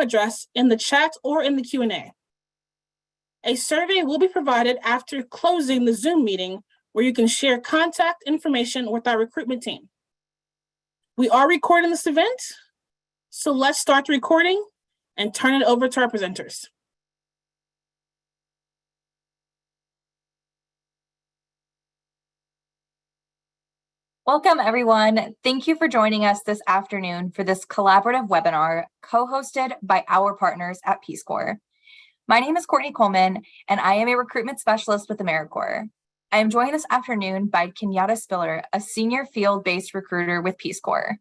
address in the chat or in the Q&A. A survey will be provided after closing the Zoom meeting where you can share contact information with our recruitment team. We are recording this event, so let's start the recording and turn it over to our presenters. Welcome, everyone. Thank you for joining us this afternoon for this collaborative webinar co-hosted by our partners at Peace Corps. My name is Courtney Coleman, and I am a recruitment specialist with AmeriCorps. I am joined this afternoon by Kenyatta Spiller, a senior field-based recruiter with Peace Corps.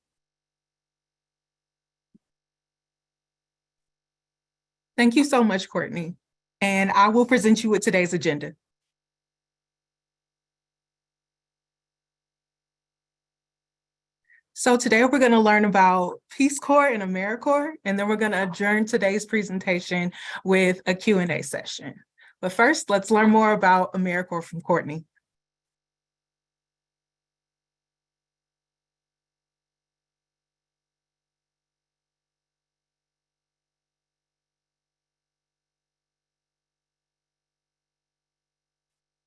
Thank you so much, Courtney. And I will present you with today's agenda. So today we're going to learn about Peace Corps and AmeriCorps, and then we're going to adjourn today's presentation with a Q&A session. But first, let's learn more about AmeriCorps from Courtney.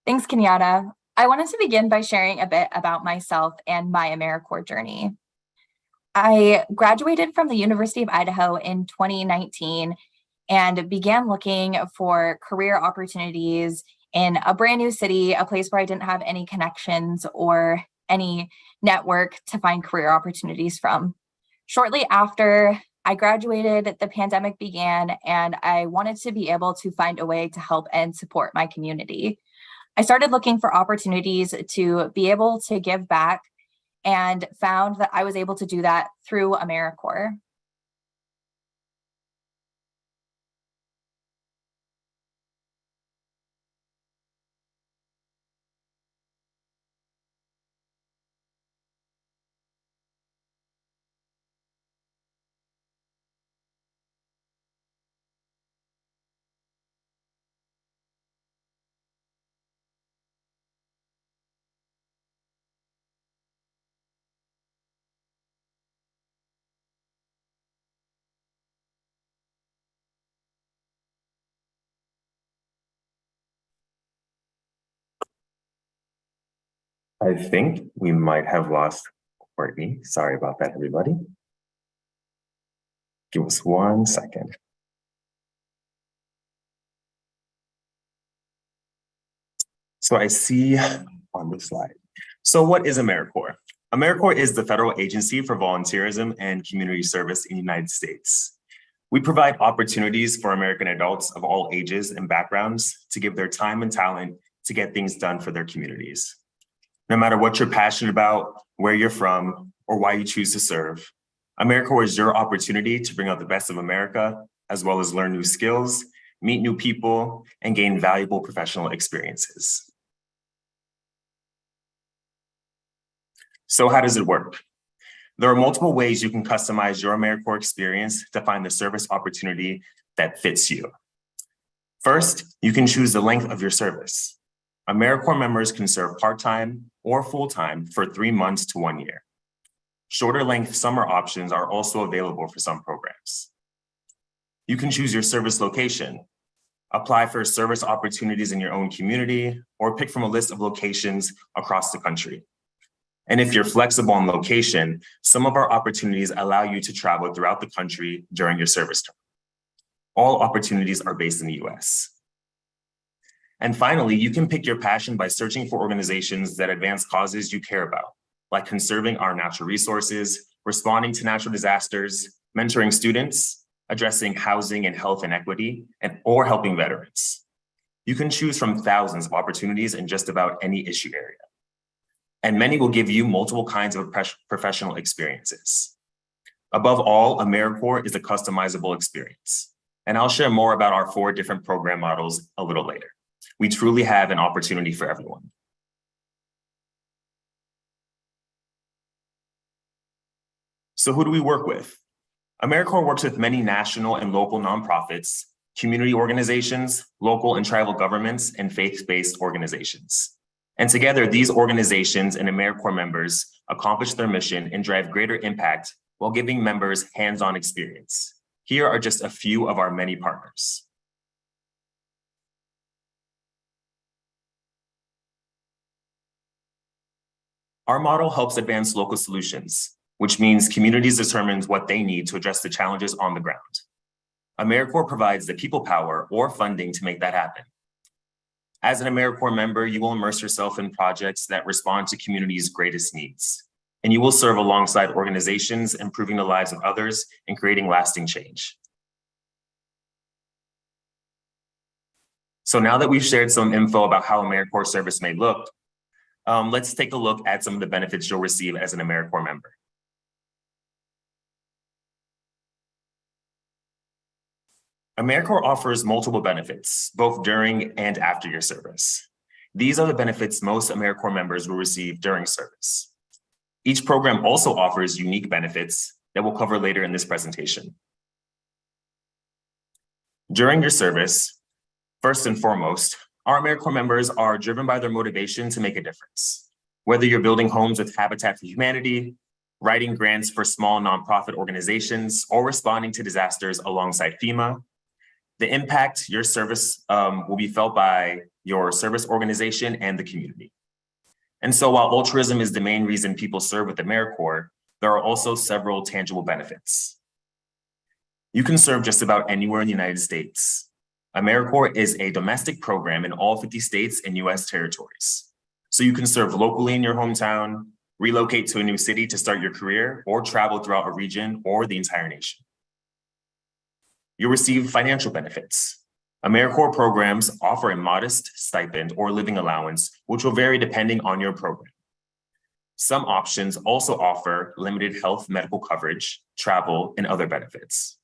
Thanks, Kenyatta. I wanted to begin by sharing a bit about myself and my AmeriCorps journey. I graduated from the University of Idaho in 2019 and began looking for career opportunities in a brand new city, a place where I didn't have any connections or any network to find career opportunities from. Shortly after I graduated, the pandemic began, and I wanted to be able to find a way to help and support my community. I started looking for opportunities to be able to give back and found that I was able to do that through AmeriCorps. I think we might have lost Courtney. Sorry about that, everybody. Give us 1 second. So I see on this slide. So what is AmeriCorps? AmeriCorps is the federal agency for volunteerism and community service in the United States. We provide opportunities for American adults of all ages and backgrounds to give their time and talent to get things done for their communities. No matter what you're passionate about, where you're from, or why you choose to serve, AmeriCorps is your opportunity to bring out the best of America, as well as learn new skills, meet new people, and gain valuable professional experiences. So how does it work? There are multiple ways you can customize your AmeriCorps experience to find the service opportunity that fits you. First, you can choose the length of your service. AmeriCorps members can serve part-time or full-time for 3 months to 1 year. Shorter length summer options are also available for some programs. You can choose your service location, apply for service opportunities in your own community, or pick from a list of locations across the country. And if you're flexible on location, some of our opportunities allow you to travel throughout the country during your service term. All opportunities are based in the US. And finally, you can pick your passion by searching for organizations that advance causes you care about, like conserving our natural resources, responding to natural disasters, mentoring students, addressing housing and health inequity, or helping veterans. You can choose from thousands of opportunities in just about any issue area. And many will give you multiple kinds of professional experiences. Above all, AmeriCorps is a customizable experience. And I'll share more about our 4 different program models a little later. We truly have an opportunity for everyone. So who do we work with? AmeriCorps works with many national and local nonprofits, community organizations, local and tribal governments, and faith-based organizations. And together, these organizations and AmeriCorps members accomplish their mission and drive greater impact while giving members hands-on experience, Here are just a few of our many partners. Our model helps advance local solutions, which means communities determine what they need to address the challenges on the ground. AmeriCorps provides the people power or funding to make that happen. As an AmeriCorps member, you will immerse yourself in projects that respond to communities' greatest needs, and you will serve alongside organizations, improving the lives of others and creating lasting change. So now that we've shared some info about how AmeriCorps service may look, let's take a look at some of the benefits you'll receive as an AmeriCorps member. AmeriCorps offers multiple benefits, both during and after your service. These are the benefits most AmeriCorps members will receive during service. Each program also offers unique benefits that we'll cover later in this presentation. During your service, first and foremost, our AmeriCorps members are driven by their motivation to make a difference. Whether you're building homes with Habitat for Humanity, writing grants for small nonprofit organizations, or responding to disasters alongside FEMA, the impact your service will be felt by your service organization and the community. And so while altruism is the main reason people serve with AmeriCorps, there are also several tangible benefits. You can serve just about anywhere in the United States. AmeriCorps is a domestic program in all 50 states and US territories. So you can serve locally in your hometown, relocate to a new city to start your career, or travel throughout a region or the entire nation. You'll receive financial benefits. AmeriCorps programs offer a modest stipend or living allowance, which will vary depending on your program. Some options also offer limited health medical coverage, travel, and other benefits.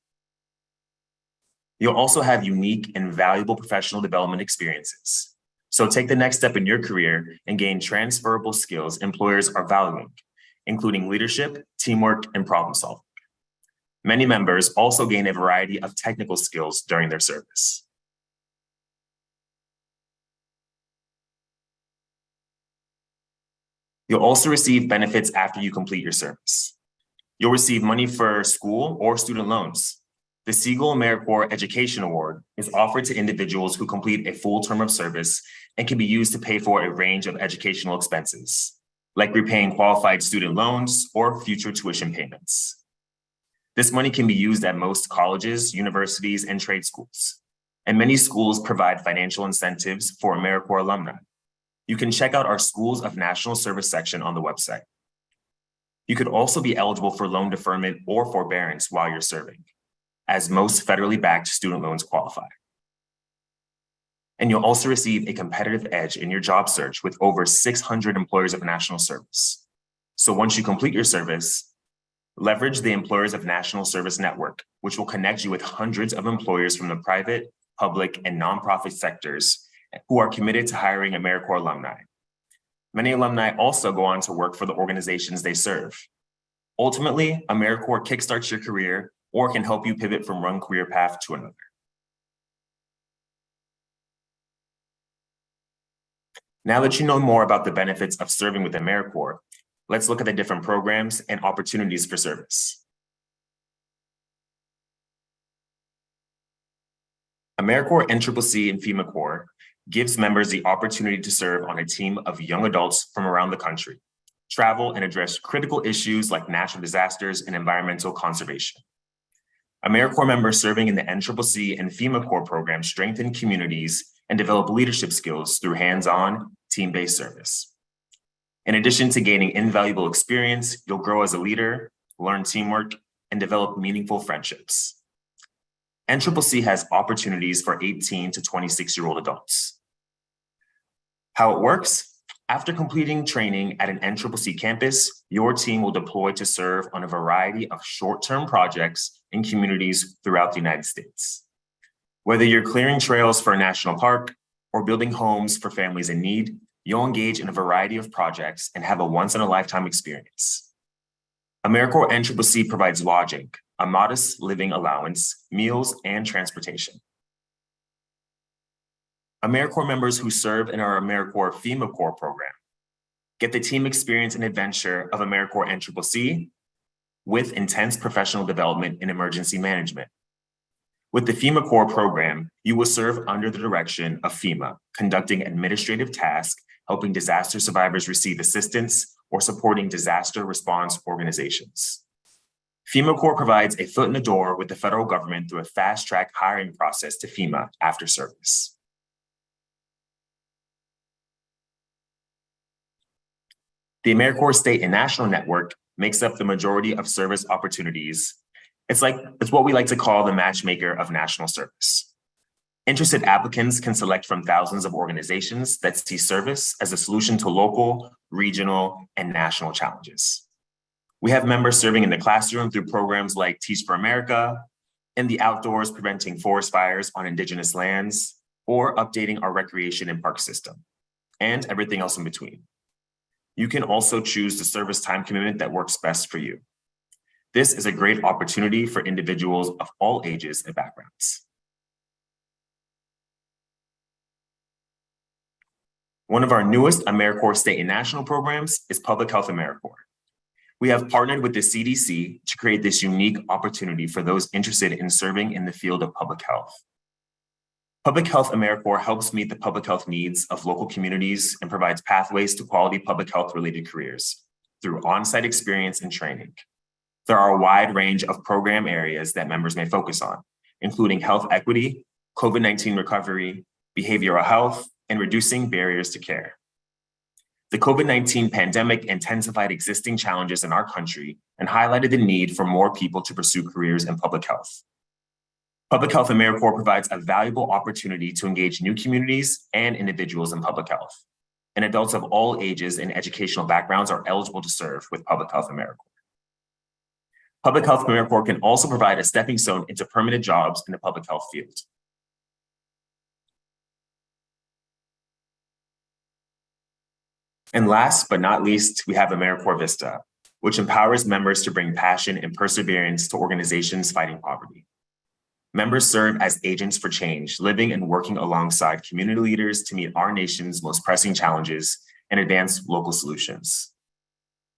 You'll also have unique and valuable professional development experiences. So take the next step in your career and gain transferable skills employers are valuing, including leadership, teamwork, and problem solving. Many members also gain a variety of technical skills during their service. You'll also receive benefits after you complete your service. You'll receive money for school or student loans. The Siegel AmeriCorps Education Award is offered to individuals who complete a full term of service and can be used to pay for a range of educational expenses, like repaying qualified student loans or future tuition payments. This money can be used at most colleges, universities, and trade schools. And many schools provide financial incentives for AmeriCorps alumni. You can check out our Schools of National Service section on the website. You could also be eligible for loan deferment or forbearance while you're serving, as most federally backed student loans qualify. And you'll also receive a competitive edge in your job search with over 600 employers of national service. So once you complete your service, leverage the Employers of National Service Network, which will connect you with hundreds of employers from the private, public, and nonprofit sectors who are committed to hiring AmeriCorps alumni. Many alumni also go on to work for the organizations they serve. Ultimately, AmeriCorps kickstarts your career or can help you pivot from one career path to another. Now that you know more about the benefits of serving with AmeriCorps, let's look at the different programs and opportunities for service. AmeriCorps NCCC and FEMA Corps gives members the opportunity to serve on a team of young adults from around the country, travel and address critical issues like natural disasters and environmental conservation. AmeriCorps members serving in the NCCC and FEMA Corps programs strengthen communities and develop leadership skills through hands-on, team-based service. In addition to gaining invaluable experience, you'll grow as a leader, learn teamwork, and develop meaningful friendships. NCCC has opportunities for 18 to 26-year-old adults. How it works? After completing training at an NCCC campus, your team will deploy to serve on a variety of short-term projects in communities throughout the United States. Whether you're clearing trails for a national park or building homes for families in need, you'll engage in a variety of projects and have a once-in-a-lifetime experience. AmeriCorps NCCC provides lodging, a modest living allowance, meals, and transportation. AmeriCorps members who serve in our AmeriCorps FEMA Corps program get the team experience and adventure of AmeriCorps NCCC with intense professional development in emergency management, With the FEMA Core program, you will serve under the direction of FEMA, conducting administrative tasks, helping disaster survivors receive assistance, or supporting disaster response organizations. FEMA Core provides a foot in the door with the federal government through a fast-track hiring process to FEMA after service. The AmeriCorps State and National Network makes up the majority of service opportunities. It's what we like to call the matchmaker of national service. Interested applicants can select from thousands of organizations that see service as a solution to local, regional, and national challenges. We have members serving in the classroom through programs like Teach for America, in the outdoors preventing forest fires on Indigenous lands, or updating our recreation and park system, and everything else in between. You can also choose the service time commitment that works best for you. This is a great opportunity for individuals of all ages and backgrounds. One of our newest AmeriCorps State and National programs is Public Health AmeriCorps. We have partnered with the CDC to create this unique opportunity for those interested in serving in the field of public health. Public Health AmeriCorps helps meet the public health needs of local communities and provides pathways to quality public health related careers through on-site experience and training. There are a wide range of program areas that members may focus on, including health equity, COVID-19 recovery, behavioral health, and reducing barriers to care. The COVID-19 pandemic intensified existing challenges in our country and highlighted the need for more people to pursue careers in public health. Public Health AmeriCorps provides a valuable opportunity to engage new communities and individuals in public health, and adults of all ages and educational backgrounds are eligible to serve with Public Health AmeriCorps. Public Health AmeriCorps can also provide a stepping stone into permanent jobs in the public health field. And last but not least, we have AmeriCorps Vista, which empowers members to bring passion and perseverance to organizations fighting poverty. Members serve as agents for change, living and working alongside community leaders to meet our nation's most pressing challenges and advance local solutions.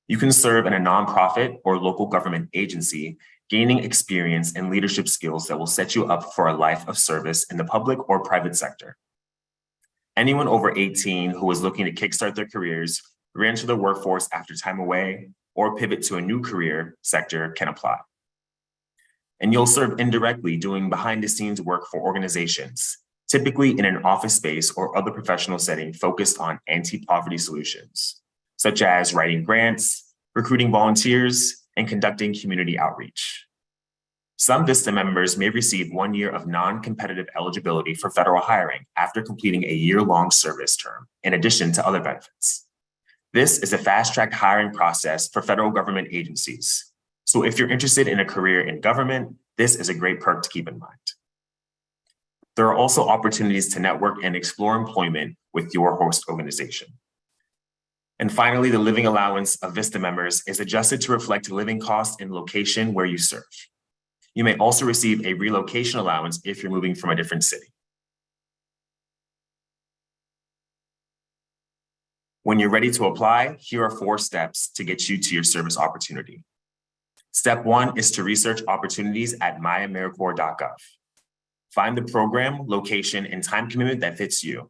You can serve in a nonprofit or local government agency, gaining experience and leadership skills that will set you up for a life of service in the public or private sector. Anyone over 18 who is looking to kickstart their careers, re-enter the workforce after time away, or pivot to a new career sector can apply. And you'll serve indirectly doing behind-the-scenes work for organizations, typically in an office space or other professional setting focused on anti-poverty solutions, such as writing grants, recruiting volunteers, and conducting community outreach. Some VISTA members may receive 1 year of non-competitive eligibility for federal hiring after completing a year-long service term, in addition to other benefits. This is a fast-track hiring process for federal government agencies. So if you're interested in a career in government, this is a great perk to keep in mind. There are also opportunities to network and explore employment with your host organization. And finally, the living allowance of VISTA members is adjusted to reflect living costs and location where you serve. You may also receive a relocation allowance if you're moving from a different city. When you're ready to apply, here are 4 steps to get you to your service opportunity. Step 1 is to research opportunities at myamericorps.gov. Find the program, location, and time commitment that fits you.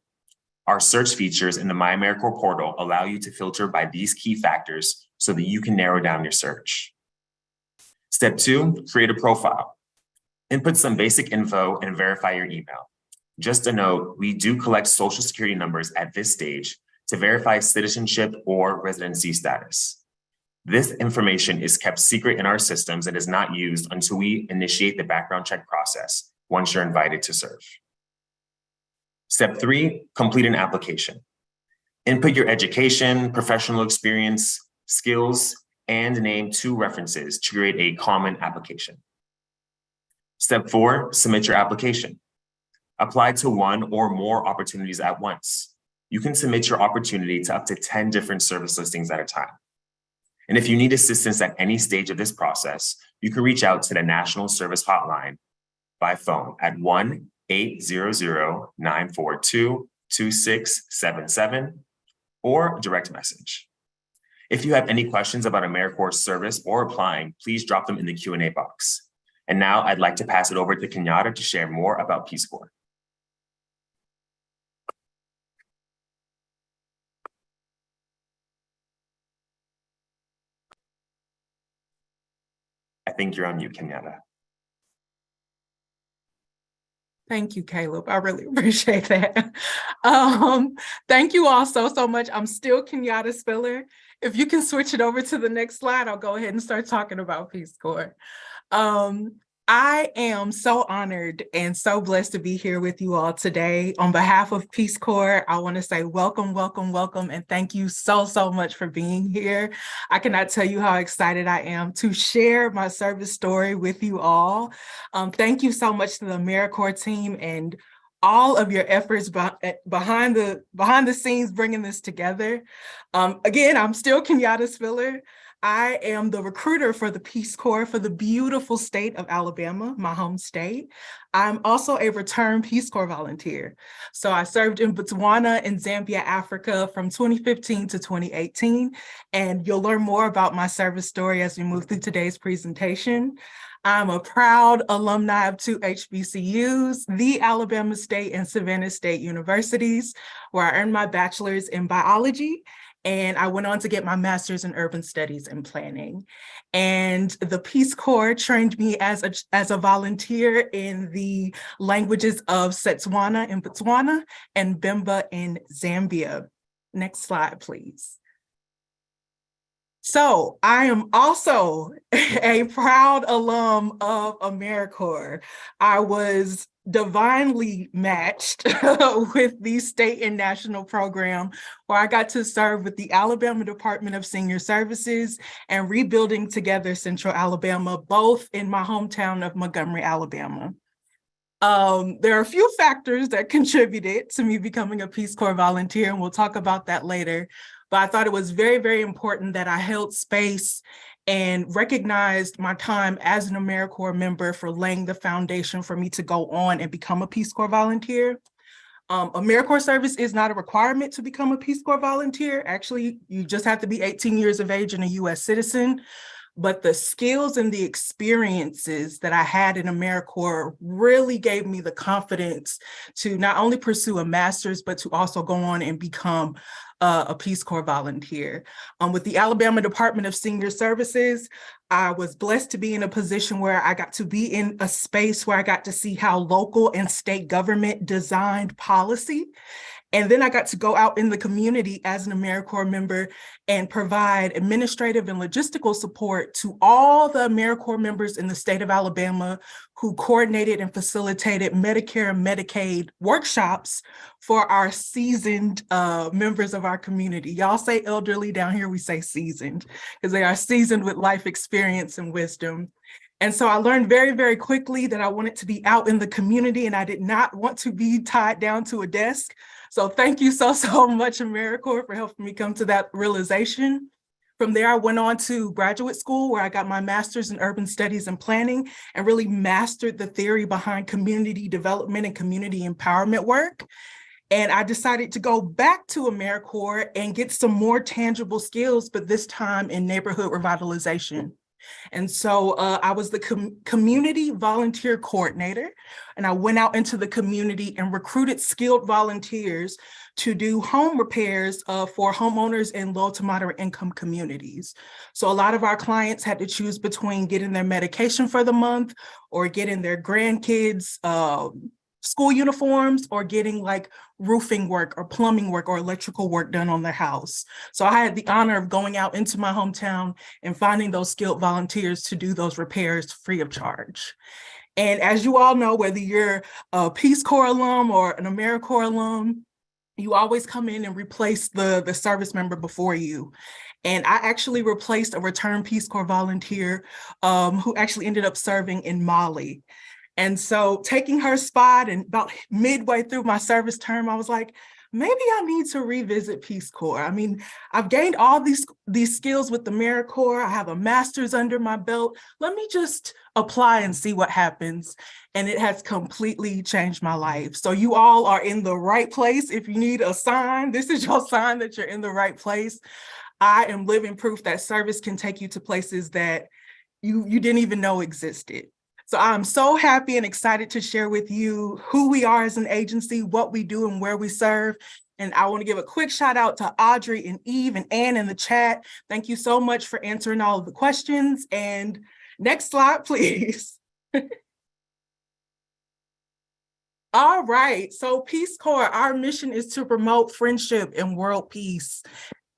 Our search features in the MyAmeriCorps portal allow you to filter by these key factors so that you can narrow down your search. Step 2, create a profile. Input some basic info and verify your email. Just a note, we do collect social security numbers at this stage to verify citizenship or residency status. This information is kept secret in our systems and is not used until we initiate the background check process once you're invited to serve. Step 3, complete an application. Input your education, professional experience, skills, and name 2 references to create a common application. Step 4, submit your application. Apply to 1 or more opportunities at once. You can submit your opportunity to up to 10 different service listings at a time. And if you need assistance at any stage of this process, you can reach out to the National Service Hotline by phone at 1-800-942-2677 or direct message. If you have any questions about AmeriCorps service or applying, please drop them in the Q&A box. And now I'd like to pass it over to Kenyatta to share more about Peace Corps. I think you're on mute, Kenyatta. Thank you, Caleb. I really appreciate that. Thank you all so much. I'm still Kenyatta Spiller. If you can switch it over to the next slide, I'll go ahead and start talking about Peace Corps. I am so honored and so blessed to be here with you all today. On behalf of Peace Corps, I want to say welcome, welcome, welcome, and thank you so much for being here. I cannot tell you how excited I am to share my service story with you all. Thank you so much to the AmeriCorps team and all of your efforts behind the scenes bringing this together. Again, I'm still Kenyatta Spiller. I am the recruiter for the Peace Corps for the beautiful state of Alabama, my home state. I'm also a returned Peace Corps volunteer. So I served in Botswana and Zambia, Africa from 2015 to 2018. And you'll learn more about my service story as we move through today's presentation. I'm a proud alumni of two HBCUs, the Alabama State and Savannah State Universities, where I earned my bachelor's in biology. And I went on to get my master's in urban studies and planning. And the Peace Corps trained me as a volunteer in the languages of Setswana in Botswana and Bemba in Zambia. Next slide, please. So I am also a proud alum of AmeriCorps. I was divinely matched with the state and national program where I got to serve with the Alabama Department of Senior Services and Rebuilding Together Central Alabama, both in my hometown of Montgomery, Alabama. There are a few factors that contributed to me becoming a Peace Corps volunteer, and we'll talk about that later. But I thought it was very important that I held space and recognized my time as an AmeriCorps member for laying the foundation for me to go on and become a Peace Corps volunteer. AmeriCorps service is not a requirement to become a Peace Corps volunteer. Actually, you just have to be 18 years of age and a US citizen. But the skills and the experiences that I had in AmeriCorps really gave me the confidence to not only pursue a master's, but to also go on and become a Peace Corps volunteer. With the Alabama Department of Senior Services, I was blessed to be in a position where I got to be in a space where I got to see how local and state government designed policy. And then I got to go out in the community as an AmeriCorps member and provide administrative and logistical support to all the AmeriCorps members in the state of Alabama who coordinated and facilitated Medicare and Medicaid workshops for our seasoned members of our community. Y'all say elderly, down here we say seasoned, because they are seasoned with life experience and wisdom. And so I learned very quickly that I wanted to be out in the community and I did not want to be tied down to a desk. So thank you so much, AmeriCorps, for helping me come to that realization. From there, I went on to graduate school where I got my master's in urban studies and planning and really mastered the theory behind community development and community empowerment work. And I decided to go back to AmeriCorps and get some more tangible skills, but this time in neighborhood revitalization. And so I was the community volunteer coordinator, and I went out into the community and recruited skilled volunteers to do home repairs for homeowners in low to moderate income communities. So a lot of our clients had to choose between getting their medication for the month or getting their grandkids school uniforms or getting like roofing work or plumbing work or electrical work done on their house. So I had the honor of going out into my hometown and finding those skilled volunteers to do those repairs free of charge. And as you all know, whether you're a Peace Corps alum or an AmeriCorps alum, you always come in and replace the service member before you. And I actually replaced a returned Peace Corps volunteer who actually ended up serving in Mali. And so taking her spot and about midway through my service term, I was like, maybe I need to revisit Peace Corps. I mean, I've gained all these skills with the AmeriCorps. I have a master's under my belt. Let me just apply and see what happens. And it has completely changed my life. So you all are in the right place. If you need a sign, this is your sign that you're in the right place. I am living proof that service can take you to places that you didn't even know existed. So I'm so happy and excited to share with you who we are as an agency, what we do, and where we serve. And I want to give a quick shout out to Audrey and Eve and Ann in the chat. Thank you so much for answering all of the questions. And next slide, please. All right, so Peace Corps, our mission is to promote friendship and world peace.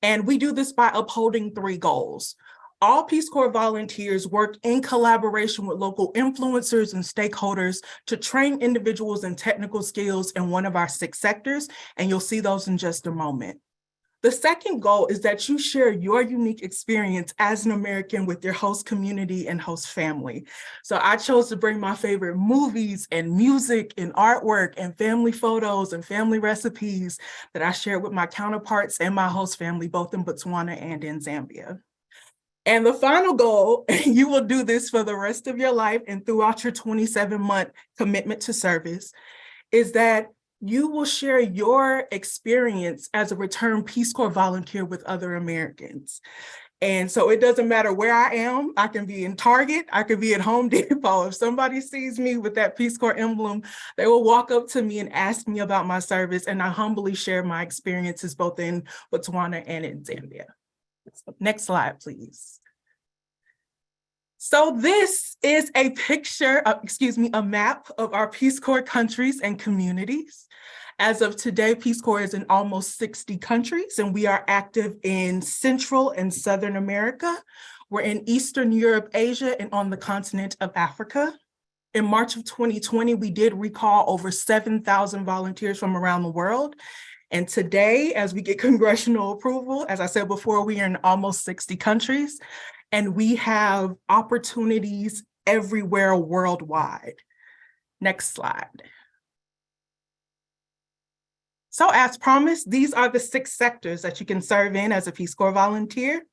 And we do this by upholding 3 goals. All Peace Corps volunteers work in collaboration with local influencers and stakeholders to train individuals in technical skills in one of our 6 sectors, and you'll see those in just a moment. The second goal is that you share your unique experience as an American with your host community and host family. So I chose to bring my favorite movies and music and artwork and family photos and family recipes that I shared with my counterparts and my host family, both in Botswana and in Zambia. And the final goal, you will do this for the rest of your life and throughout your 27-month commitment to service, is that you will share your experience as a returned Peace Corps volunteer with other Americans. And so it doesn't matter where I am. I can be in Target, I could be at Home Depot. If somebody sees me with that Peace Corps emblem, they will walk up to me and ask me about my service, and I humbly share my experiences both in Botswana and in Zambia. Next slide, please. So this is a picture, a map of our Peace Corps countries and communities. As of today, Peace Corps is in almost 60 countries, and we are active in Central and Southern America. We're in Eastern Europe, Asia, and on the continent of Africa. In March of 2020, we did recall over 7,000 volunteers from around the world. And today, as we get congressional approval, as I said before, we are in almost 60 countries, and we have opportunities everywhere worldwide. Next slide. So as promised, these are the 6 sectors that you can serve in as a Peace Corps volunteer.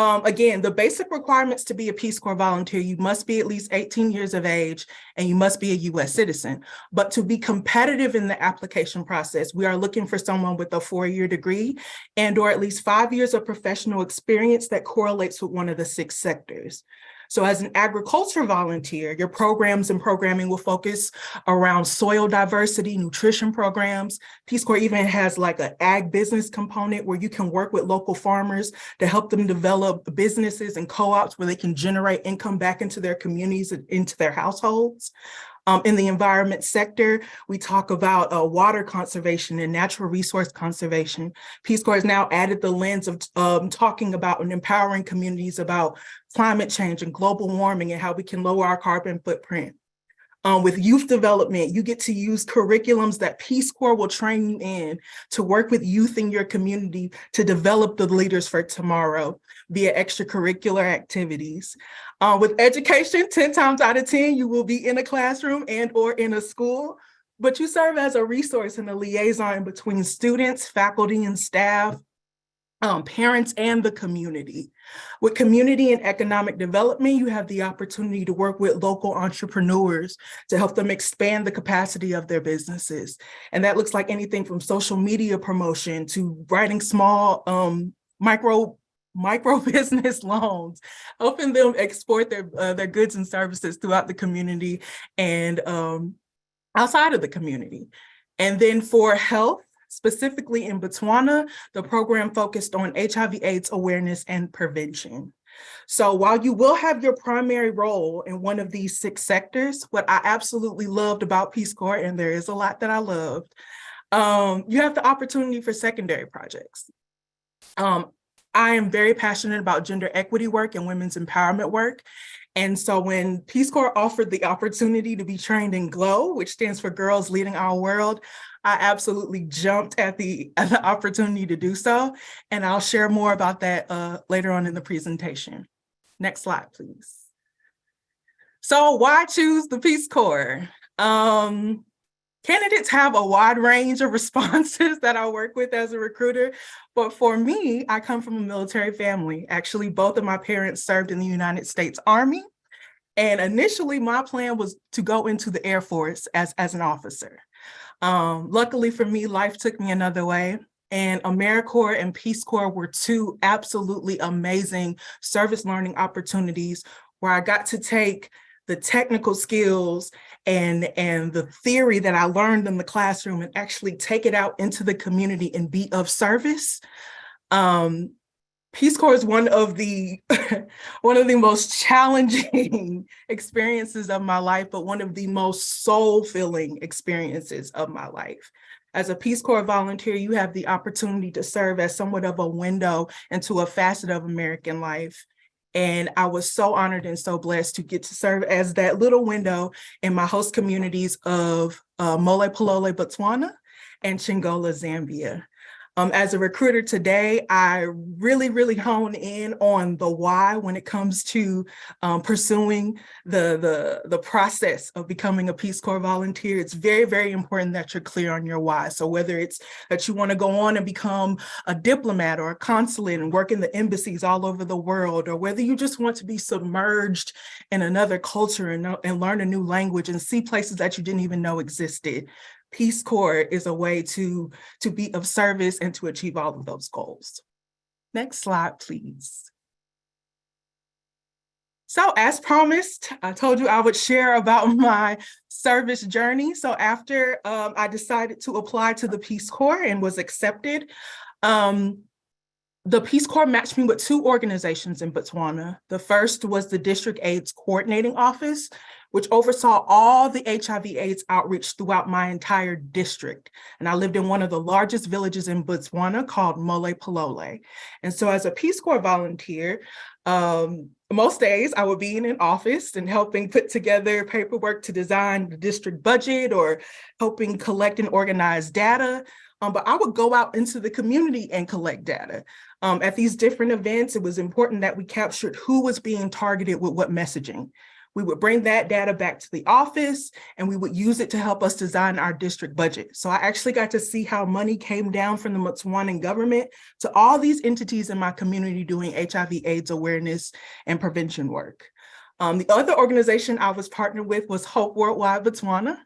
Again, the basic requirements to be a Peace Corps volunteer, you must be at least 18 years of age and you must be a US citizen. But to be competitive in the application process, we are looking for someone with a 4-year degree and or at least 5 years of professional experience that correlates with one of the 6 sectors. So as an agriculture volunteer, your programs and programming will focus around soil diversity, nutrition programs. Peace Corps even has like an ag business component where you can work with local farmers to help them develop businesses and co-ops where they can generate income back into their communities and into their households. In the environment sector, we talk about water conservation and natural resource conservation. Peace Corps has now added the lens of talking about and empowering communities about climate change and global warming and how we can lower our carbon footprint. With youth development, you get to use curriculums that Peace Corps will train you in to work with youth in your community to develop the leaders for tomorrow via extracurricular activities. With education, 10 times out of 10, you will be in a classroom and or in a school, but you serve as a resource and a liaison between students, faculty, and staff, parents, and the community. With community and economic development, you have the opportunity to work with local entrepreneurs to help them expand the capacity of their businesses. And that looks like anything from social media promotion to writing small micro business loans, helping them export their goods and services throughout the community and outside of the community. And then for health, specifically in Botswana, the program focused on HIV/AIDS awareness and prevention. So while you will have your primary role in one of these 6 sectors, what I absolutely loved about Peace Corps, and there is a lot that I loved, you have the opportunity for secondary projects. I am very passionate about gender equity work and women's empowerment work. And so when Peace Corps offered the opportunity to be trained in GLOW, which stands for Girls Leading Our World, I absolutely jumped at the opportunity to do so. And I'll share more about that later on in the presentation. Next slide, please. So why choose the Peace Corps? Candidates have a wide range of responses that I work with as a recruiter, but for me, I come from a military family. Actually, both of my parents served in the United States Army, and initially my plan was to go into the Air Force as an officer. Luckily for me, life took me another way, and AmeriCorps and Peace Corps were 2 absolutely amazing service learning opportunities where I got to take the technical skills and the theory that I learned in the classroom and actually take it out into the community and be of service. Peace Corps is one of the most challenging experiences of my life, but one of the most soul-filling experiences of my life. As a Peace Corps volunteer, you have the opportunity to serve as somewhat of a window into a facet of American life. And I was so honored and so blessed to get to serve as that little window in my host communities of Mole Polole, Botswana, and Chingola, Zambia. As a recruiter today, I really hone in on the why when it comes to pursuing the process of becoming a Peace Corps volunteer. It's very important that you're clear on your why. So whether it's that you want to go on and become a diplomat or a consulate and work in the embassies all over the world, or whether you just want to be submerged in another culture and learn a new language and see places that you didn't even know existed, Peace Corps is a way to be of service and to achieve all of those goals. Next slide, please. So as promised, I told you I would share about my service journey. So after I decided to apply to the Peace Corps and was accepted, the Peace Corps matched me with two organizations in Botswana. The first was the District AIDS Coordinating Office, which oversaw all the HIV/AIDS outreach throughout my entire district. And I lived in one of the largest villages in Botswana called Mole Polole. And so as a Peace Corps volunteer, most days I would be in an office and helping put together paperwork to design the district budget or helping collect and organize data. But I would go out into the community and collect data. At these different events, it was important that we captured who was being targeted with what messaging. We would bring that data back to the office and we would use it to help us design our district budget. So I actually got to see how money came down from the Botswanan government to all these entities in my community doing HIV/AIDS awareness and prevention work. The other organization I was partnered with was Hope Worldwide Botswana,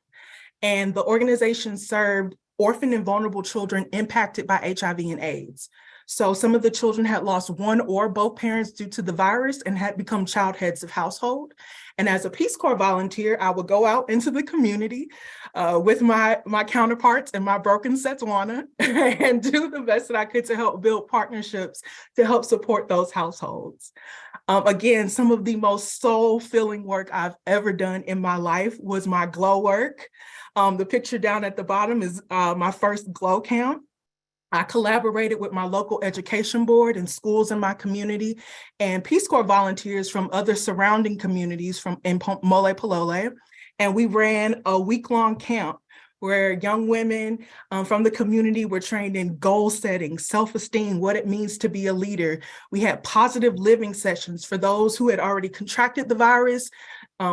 and the organization served orphan and vulnerable children impacted by HIV and AIDS. So some of the children had lost one or both parents due to the virus and had become child heads of household. And as a Peace Corps volunteer, I would go out into the community with my counterparts in my broken Setswana and do the best that I could to help build partnerships to help support those households. Again, some of the most soul-filling work I've ever done in my life was my glow work. The picture down at the bottom is my first glow count. I collaborated with my local education board and schools in my community and Peace Corps volunteers from other surrounding communities in Mole Polole. And we ran a week-long camp where young women from the community were trained in goal setting, self-esteem, what it means to be a leader. We had positive living sessions for those who had already contracted the virus.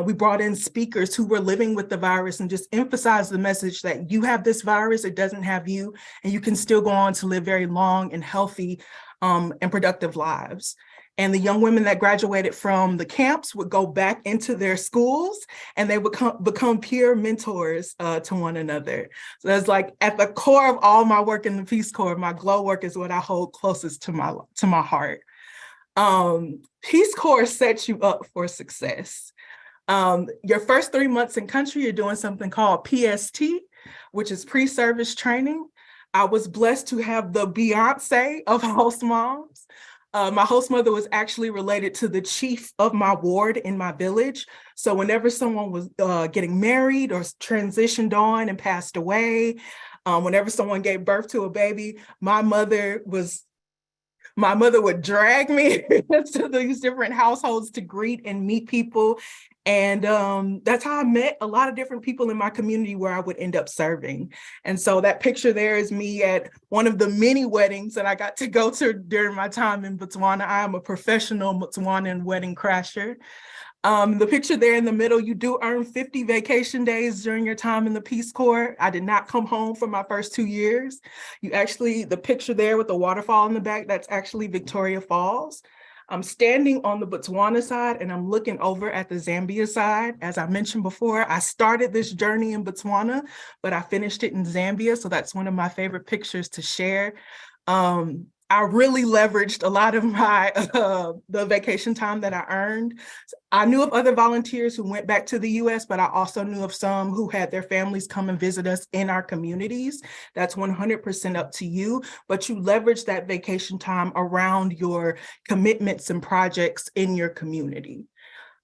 We brought in speakers who were living with the virus and just emphasized the message that you have this virus, it doesn't have you, and you can still go on to live very long and healthy and productive lives. And the young women that graduated from the camps would go back into their schools and they would become peer mentors to one another. So that's like at the core of all my work in the Peace Corps, my glow work is what I hold closest to my heart. Peace Corps sets you up for success. Your first 3 months in country, you're doing something called PST, which is pre-service training. I was blessed to have the Beyonce of host moms. My host mother was actually related to the chief of my ward in my village. So whenever someone was getting married or transitioned on and passed away, whenever someone gave birth to a baby, my mother would drag me to these different households to greet and meet people. And that's how I met a lot of different people in my community where I would end up serving. And so that picture there is me at one of the many weddings that I got to go to during my time in Botswana. I am a professional Botswanan wedding crasher. The picture there in the middle, you do earn 50 vacation days during your time in the Peace Corps. I did not come home for my first 2 years. The picture there with the waterfall in the back, that's actually Victoria Falls. I'm standing on the Botswana side and I'm looking over at the Zambia side. As I mentioned before, I started this journey in Botswana, but I finished it in Zambia. So that's one of my favorite pictures to share. I really leveraged a lot of my the vacation time that I earned. I knew of other volunteers who went back to the US, but I also knew of some who had their families come and visit us in our communities. That's 100% up to you, but you leverage that vacation time around your commitments and projects in your community.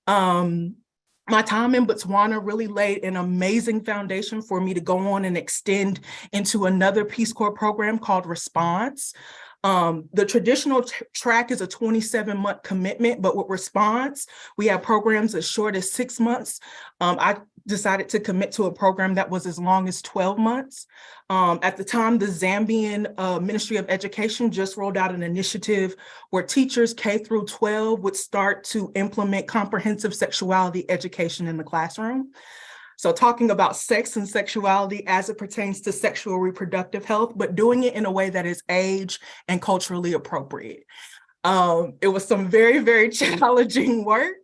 My time in Botswana really laid an amazing foundation for me to go on and extend into another Peace Corps program called Response. The traditional track is a 27-month commitment, but with Response, we have programs as short as 6 months. I decided to commit to a program that was as long as 12 months. At the time, the Zambian Ministry of Education just rolled out an initiative where teachers K through 12 would start to implement comprehensive sexuality education in the classroom. So talking about sex and sexuality as it pertains to sexual reproductive health, but doing it in a way that is age and culturally appropriate. It was some very, very challenging work,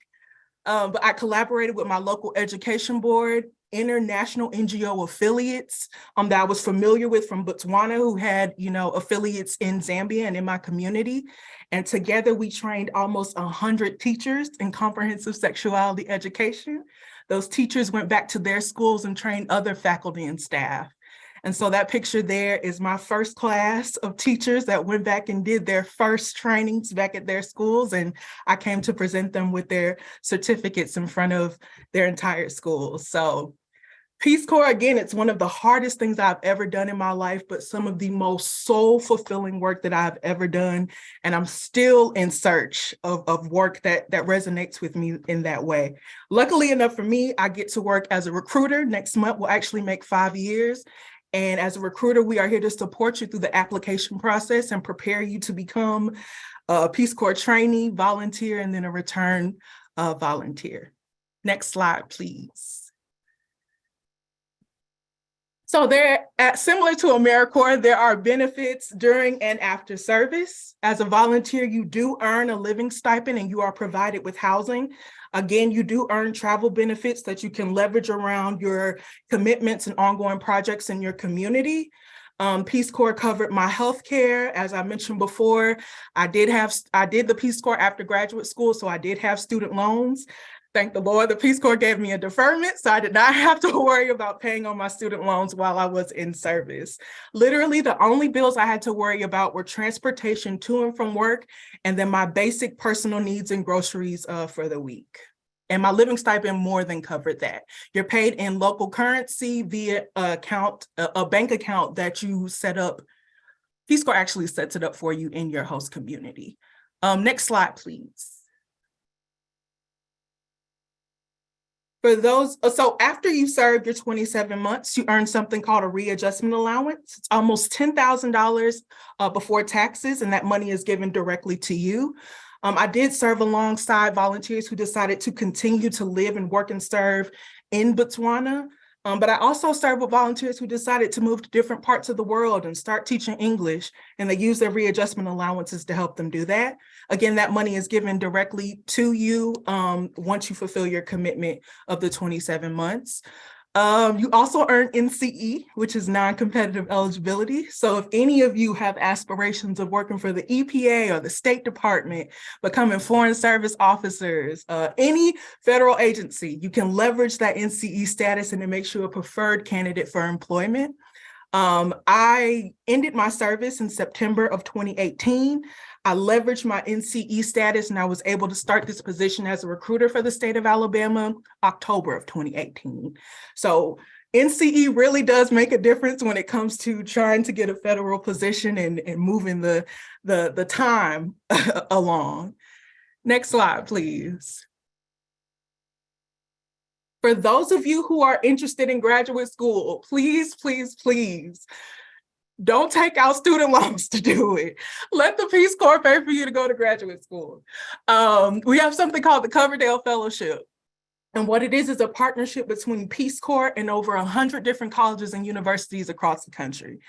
but I collaborated with my local education board, international NGO affiliates that I was familiar with from Botswana who had, affiliates in Zambia and in my community. And together we trained almost 100 teachers in comprehensive sexuality education. Those teachers went back to their schools and trained other faculty and staff. And so that picture there is my first class of teachers that went back and did their first trainings back at their schools. And I came to present them with their certificates in front of their entire schools. So Peace Corps, again, it's one of the hardest things I've ever done in my life, but some of the most soul-fulfilling work that I've ever done. And I'm still in search of work that resonates with me in that way. Luckily enough for me, I get to work as a recruiter. Next month will actually make 5 years. And as a recruiter, we are here to support you through the application process and prepare you to become a Peace Corps trainee, volunteer, and then a return volunteer. Next slide, please. So similar to AmeriCorps, there are benefits during and after service. As a volunteer, you do earn a living stipend and you are provided with housing. Again, you do earn travel benefits that you can leverage around your commitments and ongoing projects in your community. Peace Corps covered my healthcare. As I mentioned before, I did the Peace Corps after graduate school, so I did have student loans. Thank the Lord, the Peace Corps gave me a deferment, so I did not have to worry about paying on my student loans while I was in service. Literally, the only bills I had to worry about were transportation to and from work, and then my basic personal needs and groceries for the week. And my living stipend more than covered that. You're paid in local currency via a bank account that you set up. Peace Corps actually sets it up for you in your host community. Next slide, please. For those, so after you served your 27 months, you earn something called a readjustment allowance. It's almost $10,000 before taxes, and that money is given directly to you. I did serve alongside volunteers who decided to continue to live and work and serve in Botswana. But I also served with volunteers who decided to move to different parts of the world and start teaching English, and they use their readjustment allowances to help them do that. Again, that money is given directly to you once you fulfill your commitment of the 27 months. You also earn NCE, which is non-competitive eligibility. So if any of you have aspirations of working for the EPA or the State Department, becoming foreign service officers, any federal agency, you can leverage that NCE status and it makes you a preferred candidate for employment. I ended my service in September of 2018. I leveraged my NCE status and I was able to start this position as a recruiter for the state of Alabama, October of 2018. So NCE really does make a difference when it comes to trying to get a federal position and moving the time along. Next slide, please. For those of you who are interested in graduate school, please, please, please, don't take out student loans to do it. Let the Peace Corps pay for you to go to graduate school. We have something called the Coverdale Fellowship. And what it is a partnership between Peace Corps and over 100 different colleges and universities across the country.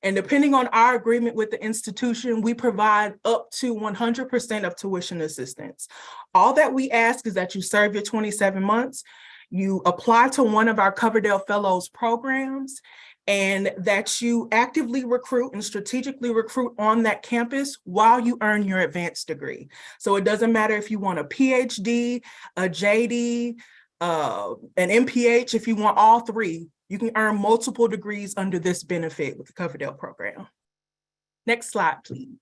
And depending on our agreement with the institution, we provide up to 100% of tuition assistance. All that we ask is that you serve your 27 months. you apply to one of our Coverdale Fellows programs, and that you actively recruit and strategically recruit on that campus while you earn your advanced degree. So it doesn't matter if you want a PhD, a JD, an MPH, if you want all three, you can earn multiple degrees under this benefit with the Coverdale program. Next slide, please.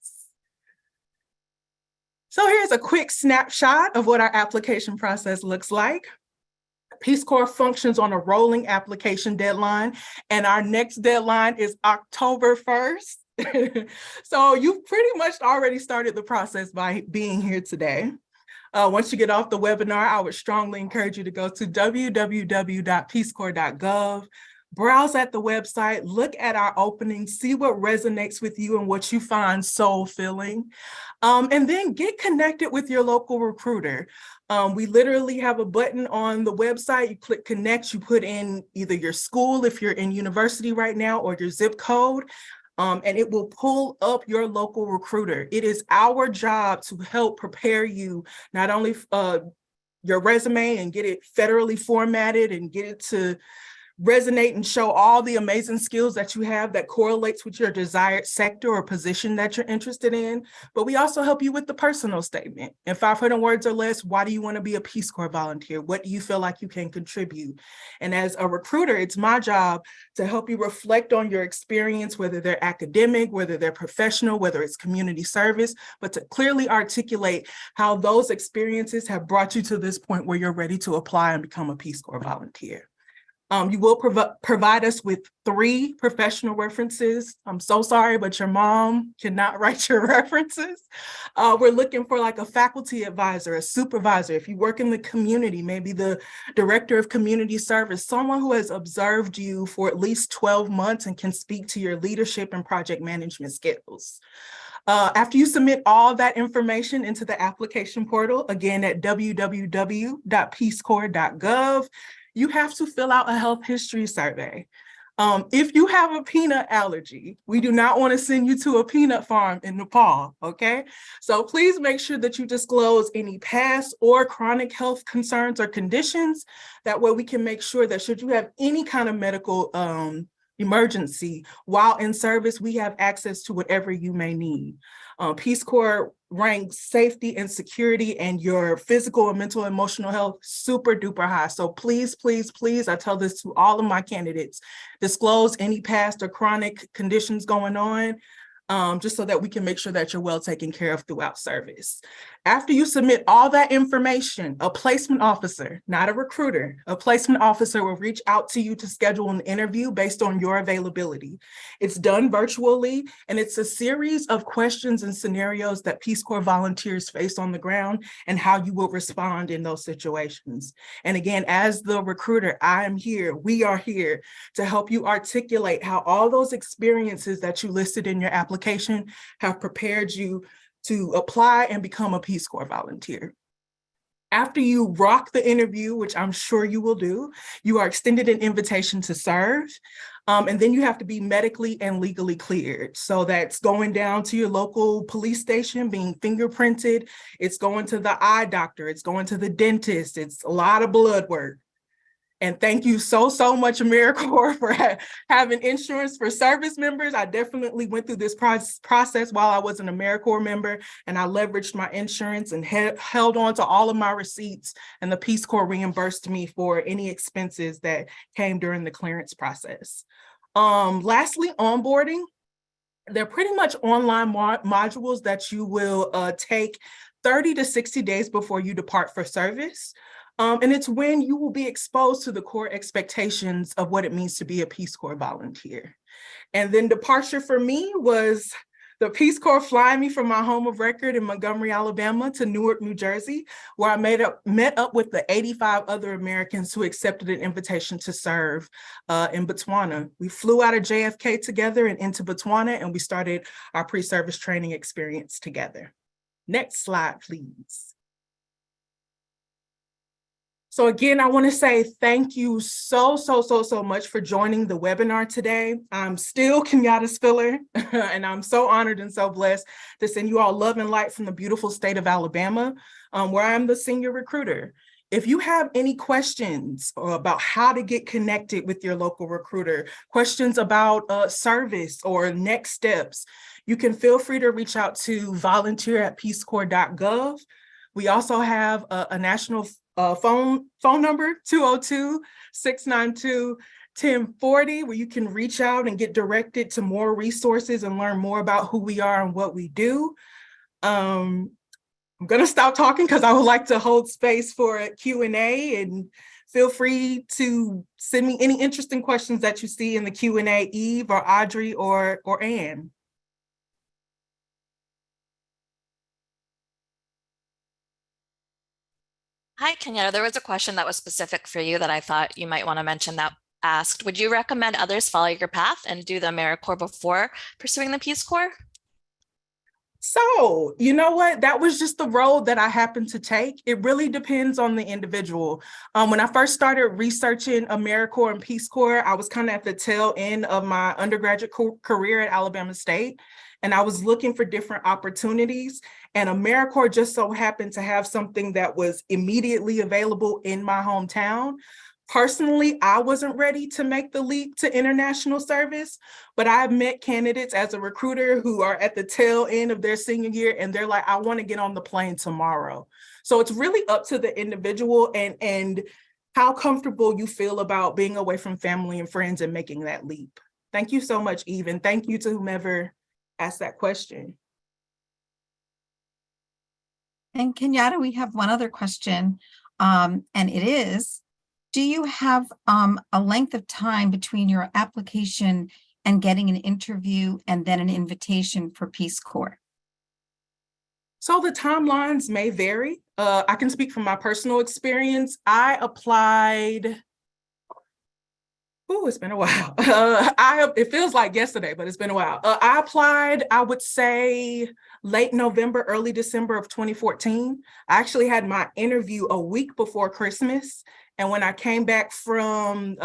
So here's a quick snapshot of what our application process looks like. Peace Corps functions on a rolling application deadline, and our next deadline is October 1st. So you've pretty much already started the process by being here today. Once you get off the webinar, I would strongly encourage you to go to www.peacecorps.gov, browse at the website, look at our openings, see what resonates with you and what you find soul-filling, and then get connected with your local recruiter. We literally have a button on the website. You click connect, you put in either your school, if you're in university right now, or your zip code, and it will pull up your local recruiter. It is our job to help prepare you, not only your resume and get it federally formatted and get it to resonate and show all the amazing skills that you have that correlates with your desired sector or position that you're interested in. But we also help you with the personal statement. In 500 words or less, why do you want to be a Peace Corps volunteer? What do you feel like you can contribute? And as a recruiter, it's my job to help you reflect on your experience, whether they're academic, whether they're professional, whether it's community service, but to clearly articulate how those experiences have brought you to this point where you're ready to apply and become a Peace Corps volunteer. You will provide us with 3 professional references. I'm so sorry, but your mom cannot write your references. We're looking for like a faculty advisor, a supervisor. If you work in the community, maybe the director of community service, someone who has observed you for at least 12 months and can speak to your leadership and project management skills. After you submit all that information into the application portal, again at www.peacecorps.gov, you have to fill out a health history survey. If you have a peanut allergy, we do not want to send you to a peanut farm in Nepal, okay? So please make sure that you disclose any past or chronic health concerns or conditions. That way we can make sure that should you have any kind of medical emergency while in service, we have access to whatever you may need. Peace Corps ranks safety and security and your physical and mental and emotional health super duper high. So please, please, please, I tell this to all of my candidates, disclose any past or chronic conditions going on, just so that we can make sure that you're well taken care of throughout service. After you submit all that information, a placement officer, not a recruiter, a placement officer will reach out to you to schedule an interview based on your availability. It's done virtually, and it's a series of questions and scenarios that Peace Corps volunteers face on the ground and how you will respond in those situations. And again, as the recruiter, I am here, we are here to help you articulate how all those experiences that you listed in your application have prepared you to apply and become a Peace Corps volunteer. After you rock the interview, which I'm sure you will do, you are extended an invitation to serve. And then you have to be medically and legally cleared. So that's going down to your local police station, being fingerprinted. It's going to the eye doctor. It's going to the dentist. It's a lot of blood work. And thank you so much, AmeriCorps, for having insurance for service members. I definitely went through this process while I was an AmeriCorps member, and I leveraged my insurance and held on to all of my receipts, and the Peace Corps reimbursed me for any expenses that came during the clearance process. Lastly, onboarding. They're pretty much online modules that you will take 30 to 60 days before you depart for service. And it's when you will be exposed to the core expectations of what it means to be a Peace Corps volunteer. And then departure for me was the Peace Corps flying me from my home of record in Montgomery, Alabama to Newark, New Jersey, where I met up with the 85 other Americans who accepted an invitation to serve in Botswana. We flew out of JFK together and into Botswana, and we started our pre-service training experience together. Next slide, please. So again, I want to say thank you so much for joining the webinar today. I'm still Kenyatta's filler, and I'm so honored and so blessed to send you all love and light from the beautiful state of Alabama, where I'm the senior recruiter. If you have any questions about how to get connected with your local recruiter, questions about service or next steps, you can feel free to reach out to volunteer@peacecorps.gov. We also have a national phone number, 202-692-1040, where you can reach out and get directed to more resources and learn more about who we are and what we do. I'm going to stop talking because I would like to hold space for a Q&A, and feel free to send me any interesting questions that you see in the Q&A, Eve or Audrey or Ann. Hi, Kenyatta. There was a question that was specific for you that I thought you might want to mention that asked, would you recommend others follow your path and do the AmeriCorps before pursuing the Peace Corps? So, you know what? That was just the road that I happened to take. It really depends on the individual. When I first started researching AmeriCorps and Peace Corps, I was kind of at the tail end of my undergraduate career at Alabama State, and I was looking for different opportunities. And AmeriCorps just so happened to have something that was immediately available in my hometown. Personally, I wasn't ready to make the leap to international service, but I've met candidates as a recruiter who are at the tail end of their senior year, and they're like, I want to get on the plane tomorrow. So it's really up to the individual and how comfortable you feel about being away from family and friends and making that leap. Thank you so much, Eve, and thank you to whomever asked that question. And Kenyatta, we have one other question, and it is, do you have a length of time between your application and getting an interview and then an invitation for Peace Corps? So the timelines may vary. I can speak from my personal experience. I applied, it's been a while. It feels like yesterday, but it's been a while. I applied, I would say, late November, early December of 2014. I actually had my interview a week before Christmas. And when I came back from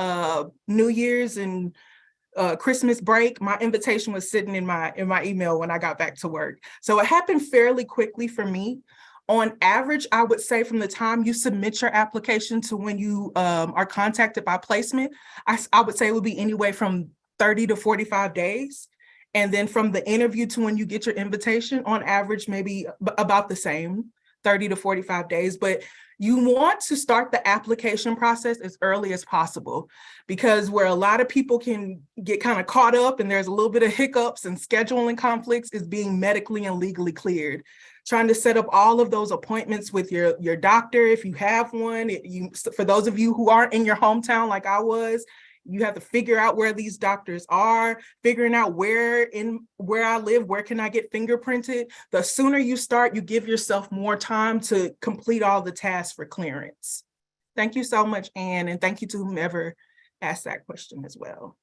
New Year's and Christmas break, my invitation was sitting in my email when I got back to work. So it happened fairly quickly for me. On average, I would say from the time you submit your application to when you are contacted by placement, I would say it would be anywhere from 30 to 45 days. And then from the interview to when you get your invitation, on average, maybe about the same, 30 to 45 days. But you want to start the application process as early as possible, because where a lot of people can get kind of caught up and there's a little bit of hiccups and scheduling conflicts is being medically and legally cleared. Trying to set up all of those appointments with your doctor, if you have one. For those of you who aren't in your hometown like I was, you have to figure out where these doctors are, figuring out where I live, where can I get fingerprinted. The sooner you start, you give yourself more time to complete all the tasks for clearance. Thank you so much, Ann, and thank you to whomever asked that question as well.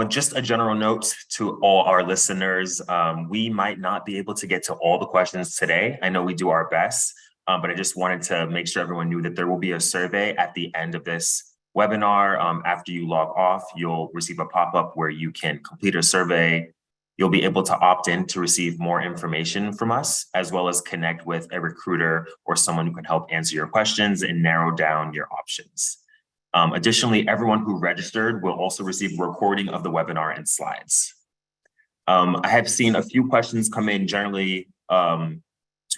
Just a general note to all our listeners, we might not be able to get to all the questions today. I know we do our best, but I just wanted to make sure everyone knew that there will be a survey at the end of this webinar. After you log off, you'll receive a pop-up where you can complete a survey. You'll be able to opt in to receive more information from us, as well as connect with a recruiter or someone who can help answer your questions and narrow down your options. Additionally, everyone who registered will also receive a recording of the webinar and slides. I have seen a few questions come in generally to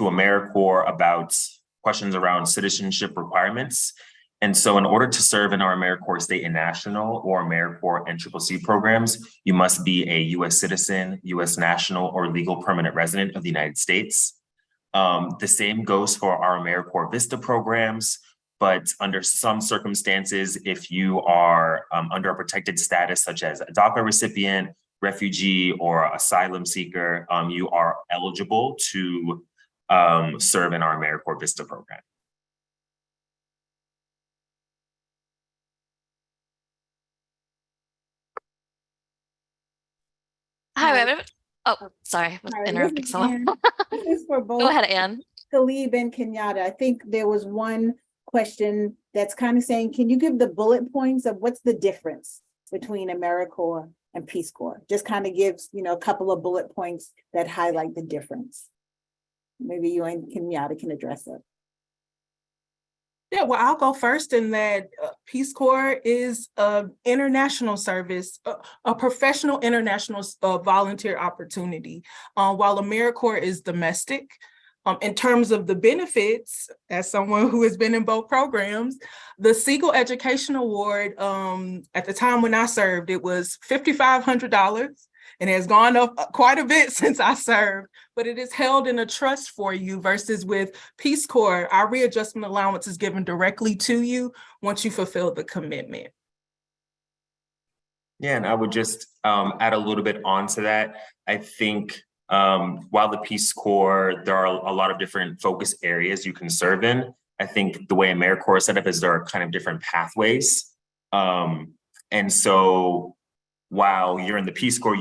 AmeriCorps about questions around citizenship requirements. And so in order to serve in our AmeriCorps State and National or AmeriCorps and CCC programs, you must be a US citizen, US national, or legal permanent resident of the United States. The same goes for our AmeriCorps Vista programs. But under some circumstances, if you are under a protected status, such as a DACA recipient, refugee, or asylum seeker, you are eligible to serve in our AmeriCorps Vista program. Hi, sorry, interrupting someone. This is for both. Go ahead, Ann. Talib and Kenyatta. I think there was one question that's kind of saying, can you give the bullet points of what's the difference between AmeriCorps and Peace Corps? Just kind of gives, a couple of bullet points that highlight the difference. Maybe you and Kenyatta can address it. Yeah, well, I'll go first in that Peace Corps is an international service, a professional international volunteer opportunity, while AmeriCorps is domestic. In terms of the benefits, as someone who has been in both programs, the Siegel Education Award, at the time when I served, it was $5,500. And it has gone up quite a bit since I served, but it is held in a trust for you versus with Peace Corps, our readjustment allowance is given directly to you once you fulfill the commitment. Yeah, and I would just add a little bit onto that. I think while the Peace Corps, there are a lot of different focus areas you can serve in. I think the way AmeriCorps is set up is there are kind of different pathways. And so while you're in the Peace Corps,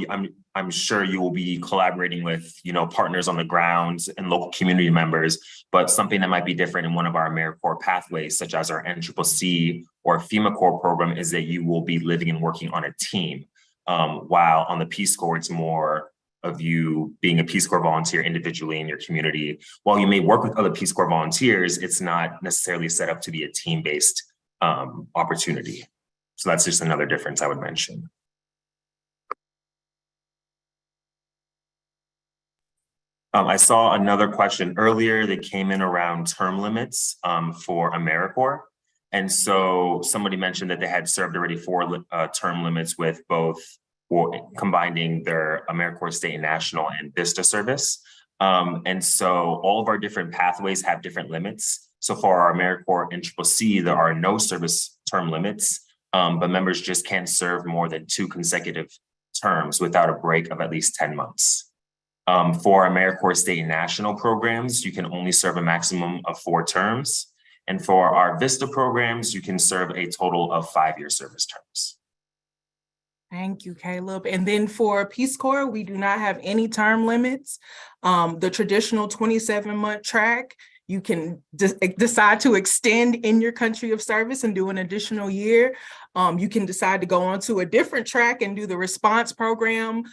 I'm sure you will be collaborating with, partners on the ground and local community members, but something that might be different in one of our AmeriCorps pathways, such as our NCCC or FEMA Corps program, is that you will be living and working on a team. While on the Peace Corps, it's more of you being a Peace Corps volunteer individually in your community. While you may work with other Peace Corps volunteers, it's not necessarily set up to be a team-based opportunity. So that's just another difference I would mention. I saw another question earlier that came in around term limits for AmeriCorps. And so somebody mentioned that they had served already 4 term limits with both, or combining their AmeriCorps State and National and VISTA service. And so all of our different pathways have different limits. So for our AmeriCorps and CCC, there are no service term limits, but members just can't serve more than 2 consecutive terms without a break of at least 10 months. For AmeriCorps State and National programs, you can only serve a maximum of 4 terms. And for our VISTA programs, you can serve a total of 5-year service terms. Thank you, Caleb. And then for Peace Corps, we do not have any term limits. The traditional 27-month track, you can decide to extend in your country of service and do an additional year. You can decide to go on to a different track and do the response program.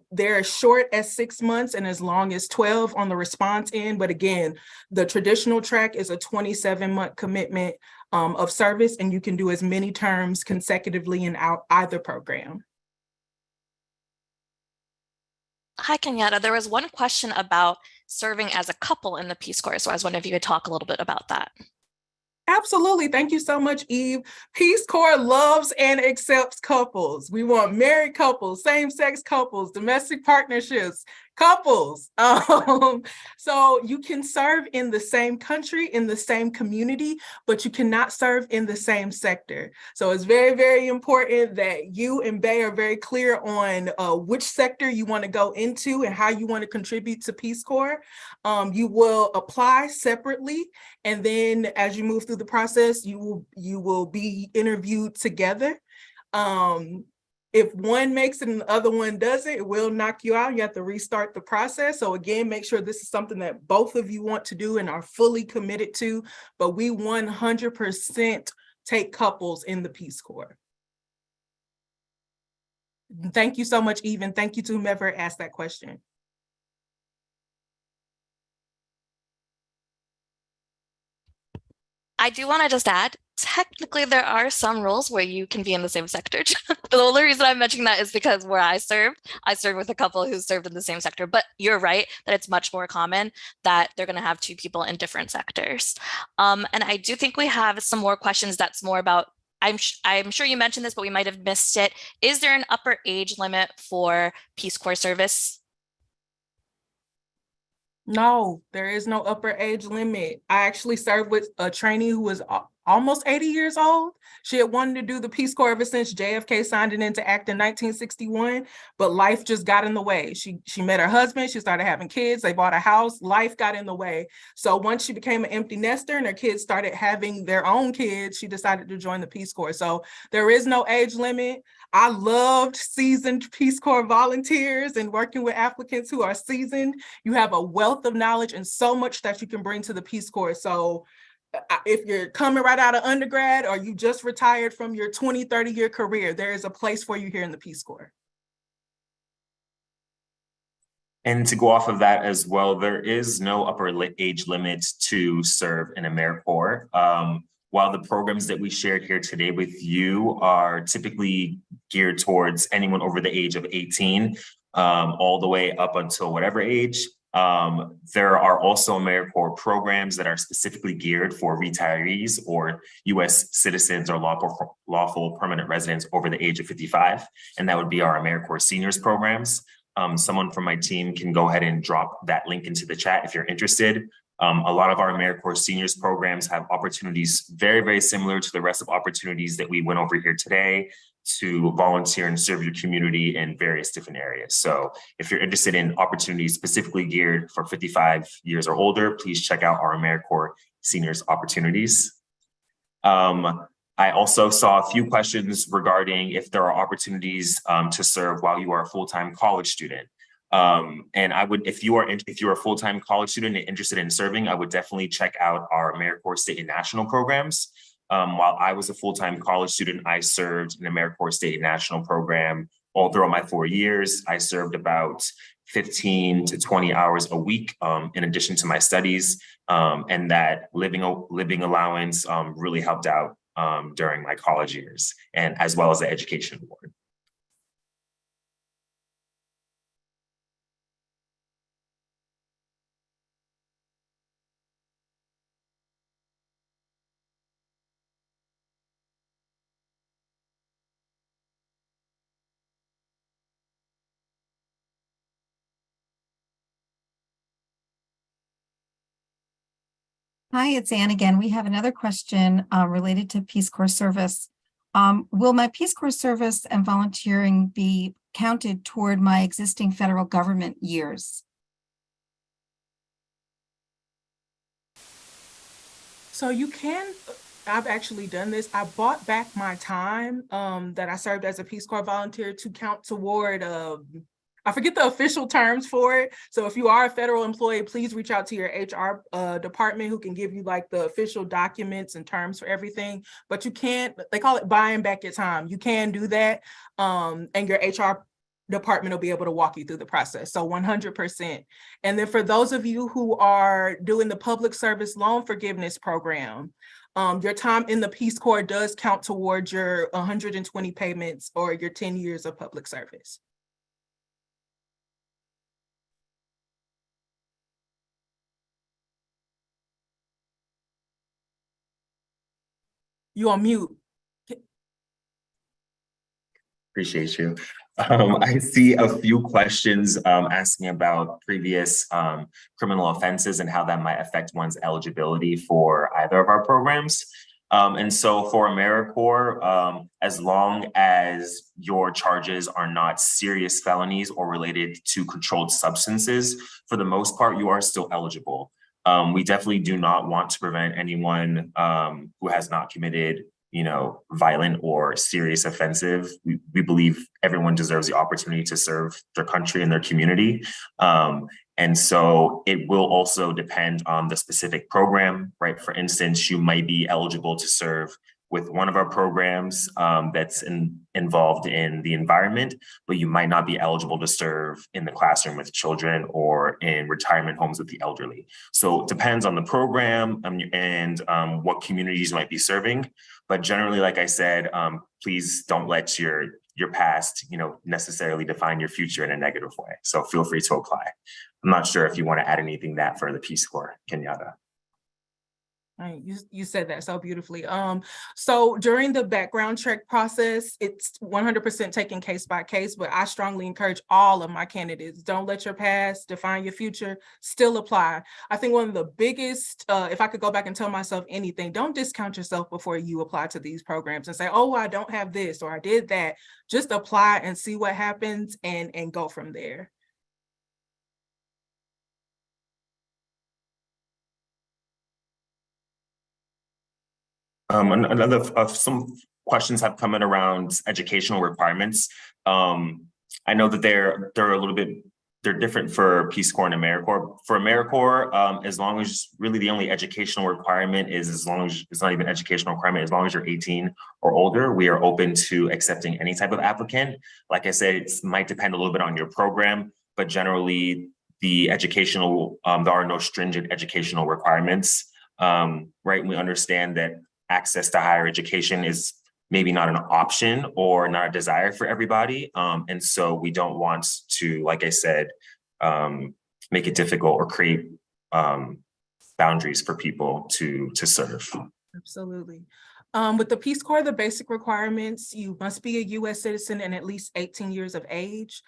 They're as short as 6 months and as long as 12 on the response end. But again, the traditional track is a 27-month commitment of service, and you can do as many terms consecutively in either program. Hi, Kenyatta. There was one question about serving as a couple in the Peace Corps. So I was wondering if you could talk a little bit about that. Absolutely. Thank you so much, Eve. Peace Corps loves and accepts couples. We want married couples, same-sex couples, domestic partnerships, couples. So you can serve in the same country, in the same community, but you cannot serve in the same sector. So it's very, very important that you and Bay are very clear on which sector you want to go into and how you want to contribute to Peace Corps. You will apply separately, and then as you move through the process, you will be interviewed together. If one makes it and the other one doesn't, it will knock you out. You have to restart the process. So again, make sure this is something that both of you want to do and are fully committed to, but we 100% take couples in the Peace Corps. Thank you so much, Eve, and thank you to whomever asked that question. I do want to just add, technically there are some roles where you can be in the same sector. The only reason I'm mentioning that is because where I served with a couple who served in the same sector, but you're right that it's much more common that they're going to have 2 people in different sectors. And I do think we have some more questions that's more about, I'm sure you mentioned this, but we might have missed it. Is there an upper age limit for Peace Corps service? No, there is no upper age limit. I actually served with a trainee who was almost 80 years old. She had wanted to do the Peace Corps ever since JFK signed it into act in 1961, but life just got in the way. She met her husband, she started having kids, they bought a house, life got in the way. So once she became an empty nester and her kids started having their own kids, she decided to join the Peace Corps. So there is no age limit. I loved seasoned Peace Corps volunteers and working with applicants who are seasoned. You have a wealth of knowledge and so much that you can bring to the Peace Corps. So if you're coming right out of undergrad or you just retired from your 20, 30-year career, there is a place for you here in the Peace Corps. And to go off of that as well, there is no age limit to serve in AmeriCorps. While the programs that we shared here today with you are typically geared towards anyone over the age of 18, all the way up until whatever age, there are also AmeriCorps programs that are specifically geared for retirees or U.S. citizens or lawful permanent residents over the age of 55, and that would be our AmeriCorps seniors programs. Someone from my team can go ahead and drop that link into the chat if you're interested. A lot of our AmeriCorps seniors programs have opportunities very, very similar to the rest of opportunities that we went over here today to volunteer and serve your community in various different areas. So if you're interested in opportunities specifically geared for 55 years or older, please check out our AmeriCorps seniors opportunities. I also saw a few questions regarding if there are opportunities to serve while you are a full-time college student. And I would, if you're a full-time college student and interested in serving, I would definitely check out our AmeriCorps state and national programs. While I was a full-time college student, I served in AmeriCorps state and national program all throughout my 4 years. I served about 15 to 20 hours a week in addition to my studies, and that living allowance really helped out during my college years, and as well as the education award. Hi, it's Anne again. We have another question related to Peace Corps service. Will my Peace Corps service and volunteering be counted toward my existing federal government years? So you can, I've actually done this. I bought back my time that I served as a Peace Corps volunteer to count toward, I forget the official terms for it. So if you are a federal employee, please reach out to your HR department who can give you like the official documents and terms for everything. But you can't, they call it buying back your time. You can do that, and your HR department will be able to walk you through the process. So 100%. And then for those of you who are doing the public service loan forgiveness program, your time in the Peace Corps does count towards your 120 payments or your 10 years of public service. You on mute. Appreciate you. I see a few questions asking about previous criminal offenses and how that might affect one's eligibility for either of our programs. And so for AmeriCorps, as long as your charges are not serious felonies or related to controlled substances, for the most part, you are still eligible. We definitely do not want to prevent anyone who has not committed, violent or serious offensive. We believe everyone deserves the opportunity to serve their country and their community. And so it will also depend on the specific program, right? For instance, you might be eligible to serve with one of our programs that's involved in the environment, but you might not be eligible to serve in the classroom with children or in retirement homes with the elderly. So it depends on the program and what communities you might be serving. But generally, like I said, please don't let your past, necessarily define your future in a negative way. So feel free to apply. I'm not sure if you want to add anything that for the Peace Corps, Kenyatta. You said that so beautifully. So during the background check process, it's 100% taken case by case, but I strongly encourage all of my candidates, don't let your past define your future, still apply. I think one of the biggest, if I could go back and tell myself anything, don't discount yourself before you apply to these programs and say, oh, I don't have this, or I did that. Just apply and see what happens and go from there. Some questions have come in around educational requirements. I know that they're a little bit, they're different for Peace Corps and AmeriCorps. For AmeriCorps, as long as really the only educational requirement is, as long as it's not even educational requirement, as long as you're 18 or older, we are open to accepting any type of applicant. Like I said, it might depend a little bit on your program, but generally the educational, there are no stringent educational requirements, right? We understand that access to higher education is maybe not an option or not a desire for everybody. And so we don't want to, like I said, make it difficult or create boundaries for people to serve. Absolutely. With the Peace Corps, the basic requirements, you must be a US citizen and at least 18 years of age.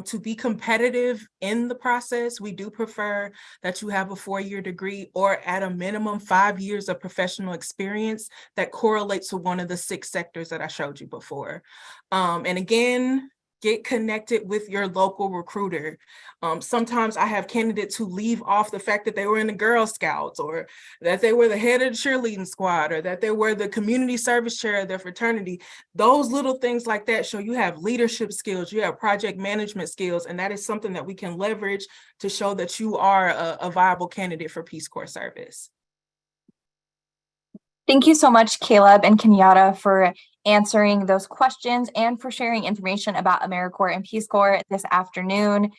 To be competitive in the process, we do prefer that you have a 4-year degree or at a minimum 5 years of professional experience that correlates to one of the 6 sectors that I showed you before. And again, get connected with your local recruiter. Sometimes I have candidates who leave off the fact that they were in the Girl Scouts or that they were the head of the cheerleading squad or that they were the community service chair of their fraternity. Those little things like that show you have leadership skills, you have project management skills, and that is something that we can leverage to show that you are a viable candidate for Peace Corps service. Thank you so much, Caleb and Kenyatta, for answering those questions and for sharing information about AmeriCorps and Peace Corps this afternoon.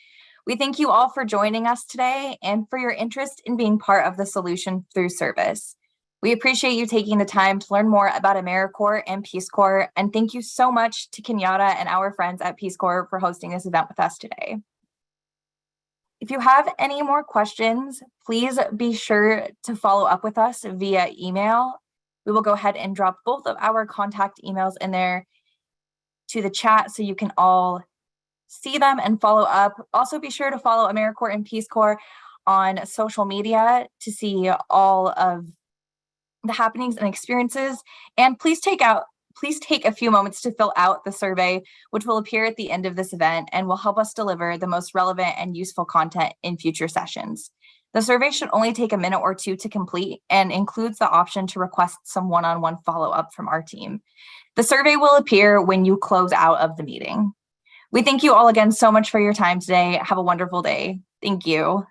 We thank you all for joining us today and for your interest in being part of the solution through service. We appreciate you taking the time to learn more about AmeriCorps and Peace Corps, and thank you so much to Kenyatta and our friends at Peace Corps for hosting this event with us today. If you have any more questions, please be sure to follow up with us via email. We will go ahead and drop both of our contact emails in there to the chat so you can all see them and follow up. Also, be sure to follow AmeriCorps and Peace Corps on social media to see all of the happenings and experiences. And please take a few moments to fill out the survey, which will appear at the end of this event and will help us deliver the most relevant and useful content in future sessions. The survey should only take a minute or 2 to complete and includes the option to request some one-on-one follow-up from our team. The survey will appear when you close out of the meeting. We thank you all again so much for your time today. Have a wonderful day. Thank you.